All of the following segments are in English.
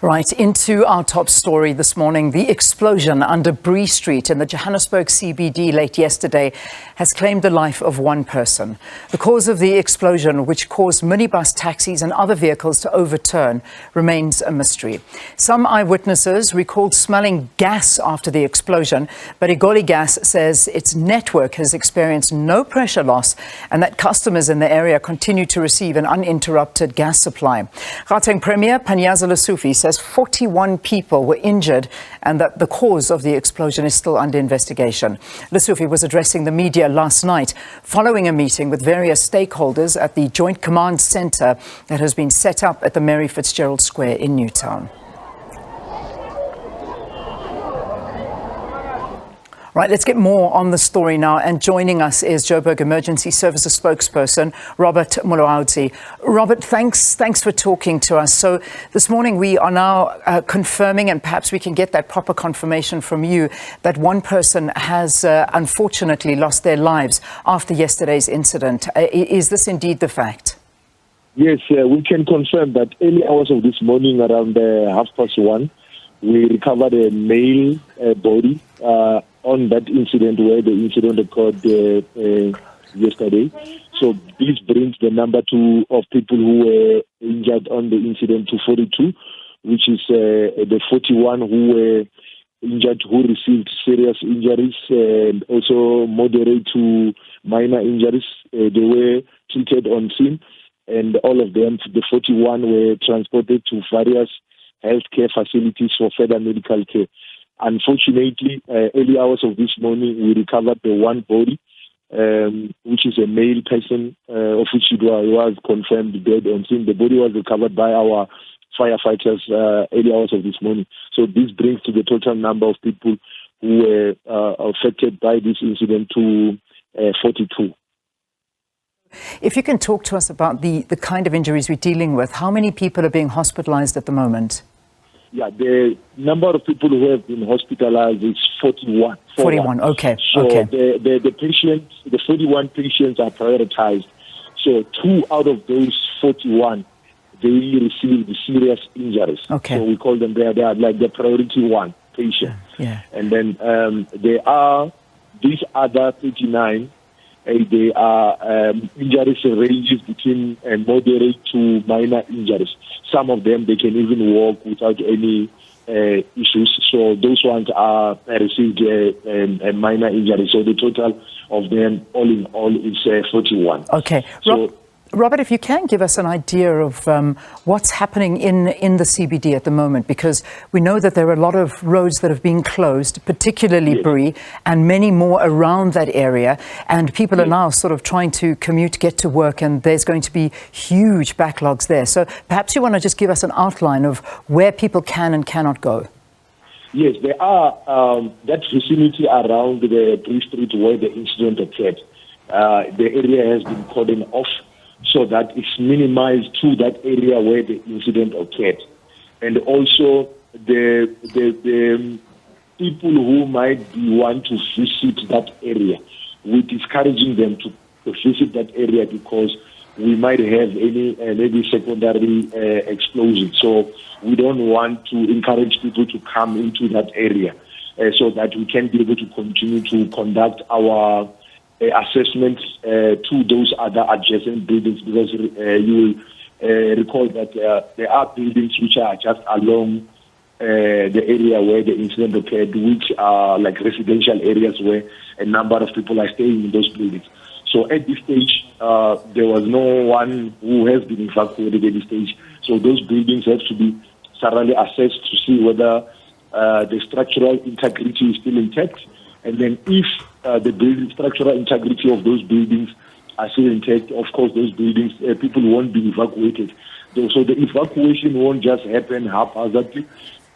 Right, into our top story this morning. The explosion under Bree Street in the Johannesburg CBD late yesterday has claimed the life of one person. The cause of the explosion, which caused minibus, taxis and other vehicles to overturn, remains a mystery. Some eyewitnesses recalled smelling gas after the explosion, but Igoli Gas says its network has experienced no pressure loss and that customers in the area continue to receive an uninterrupted gas supply. Gauteng Premier Panyaza Lesufi says 41 people were injured and that the cause of the explosion is still under investigation. Lesufi was addressing the media last night following a meeting with various stakeholders at the Joint Command Centre that has been set up at the Mary Fitzgerald Square in Newtown. Right, let's get more on the story now. And joining us is Joburg Emergency Services spokesperson, Robert Mulaudzi. Robert, thanks for talking to us. So this morning we are now confirming, and perhaps we can get that proper confirmation from you, that one person has unfortunately lost their lives after yesterday's incident. Is this indeed the fact? Yes, we can confirm that early hours of this morning around 1:30, we recovered a male body on that incident where the incident occurred yesterday. So this brings the number of people who were injured on the incident to 42, which is the 41 who were injured, who received serious injuries and also moderate to minor injuries. They were treated on scene, and all of them, the 41, were transported to various healthcare facilities for further medical care. Unfortunately, early hours of this morning, we recovered the one body, which is a male person, of which it was confirmed dead on scene. The body was recovered by our firefighters early hours of this morning. So this brings to the total number of people who were affected by this incident to 42. If you can talk to us about the kind of injuries we're dealing with, how many people are being hospitalized at the moment? Yeah, the number of people who have been hospitalized is 41. 41, okay. So okay. The patients, the 41 patients are prioritized. So 2 out of those 41, they received serious injuries. Okay. So we call them, they are like the priority 1 patient. Yeah. And then there are these other 39, they are injuries ranges between moderate to minor injuries. Some of them, they can even walk without any issues. So those ones are received a minor injury. So the total of them, all in all, is 41. Okay. So, Robert, if you can give us an idea of what's happening in the CBD at the moment, because we know that there are a lot of roads that have been closed, particularly yes. Bree, and many more around that area. And people are now sort of trying to commute, get to work, and there's going to be huge backlogs there. So perhaps you want to just give us an outline of where people can and cannot go. Yes, there are that vicinity around the Bree Street where the incident occurred. The area has been cordoned off, so that it's minimized to that area where the incident occurred. And also the people who might want to visit that area, we're discouraging them to visit that area because we might have any maybe secondary explosion. So we don't want to encourage people to come into that area so that we can be able to continue to conduct our assessments to those other adjacent buildings, because you will recall that there are buildings which are just along the area where the incident occurred, which are like residential areas where a number of people are staying in those buildings. So at this stage, there was no one who has been evacuated at this stage. So those buildings have to be thoroughly assessed to see whether the structural integrity is still intact. And then if the structural integrity of those buildings are still intact, of course, those buildings, people won't be evacuated. So the evacuation won't just happen haphazardly.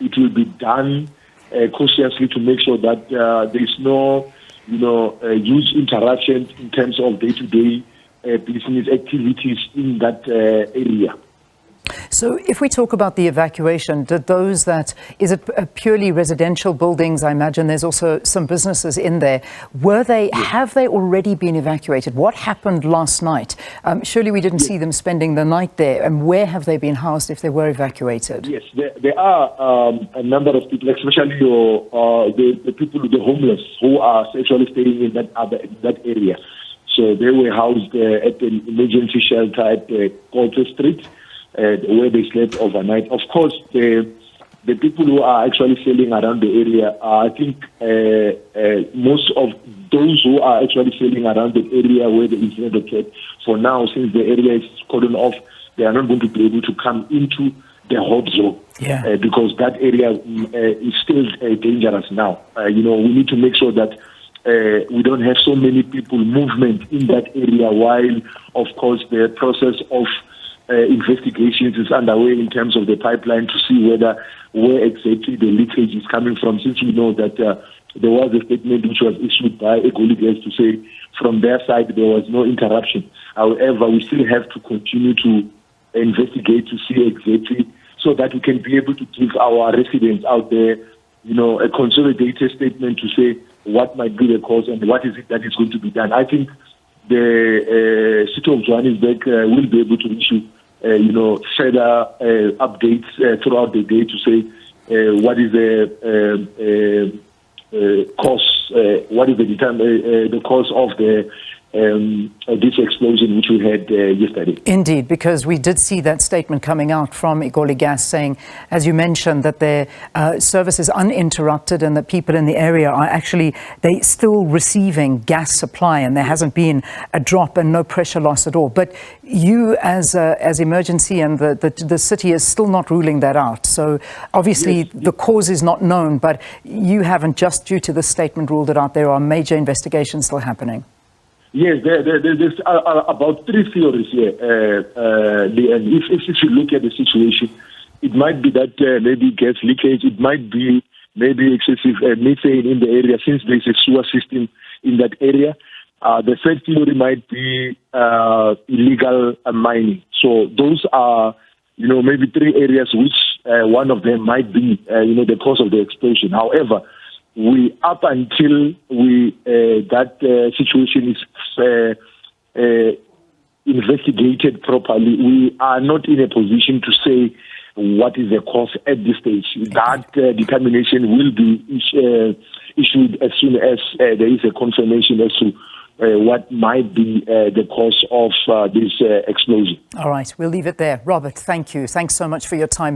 It will be done cautiously to make sure that there's no, huge interruptions in terms of day-to-day business activities in that area. So if we talk about the evacuation, is it purely residential buildings? I imagine there's also some businesses in there. Have they already been evacuated? What happened last night? Surely we didn't see them spending the night there. And where have they been housed if they were evacuated? Yes, there are a number of people, especially the people, the homeless, who are actually staying in that area. So they were housed at an emergency shelter at Bree Street, where they slept overnight. Of course, the people who are actually selling around the area, I think most of those who are actually selling around the area where the incident occurred, for now, since the area is cordoned off, they are not going to be able to come into the hot zone because that area is still dangerous now. We need to make sure that we don't have so many people movement in that area while, of course, the process of investigations is underway in terms of the pipeline to see where exactly the leakage is coming from, since we know that there was a statement which was issued by Evacuation to say from their side there was no interruption. However, we still have to continue to investigate to see exactly so that we can be able to give our residents out there, a consolidated statement to say what might be the cause and what is it that is going to be done. I think the city of Johannesburg will be able to issue, further updates throughout the day to say what is the cause, what is the cause of this explosion which we had yesterday. Indeed, because we did see that statement coming out from Igoli Gas saying, as you mentioned, that their service is uninterrupted and that people in the area are they still receiving gas supply and there hasn't been a drop and no pressure loss at all. But you as emergency and the city is still not ruling that out. So obviously the cause is not known, but you haven't, just due to the statement, ruled it out. There are major investigations still happening. Yes, there's about three theories here. And if you look at the situation, it might be that maybe gas leakage, it might be maybe excessive methane in the area since there's a sewer system in that area. The third theory might be illegal mining. So those are, maybe three areas which one of them might be, the cause of the explosion. However, up until that situation is investigated properly, we are not in a position to say what is the cause at this stage. That determination will be issued as soon as there is a confirmation as to what might be the cause of this explosion. All right, we'll leave it there. Robert, thank you. Thanks so much for your time.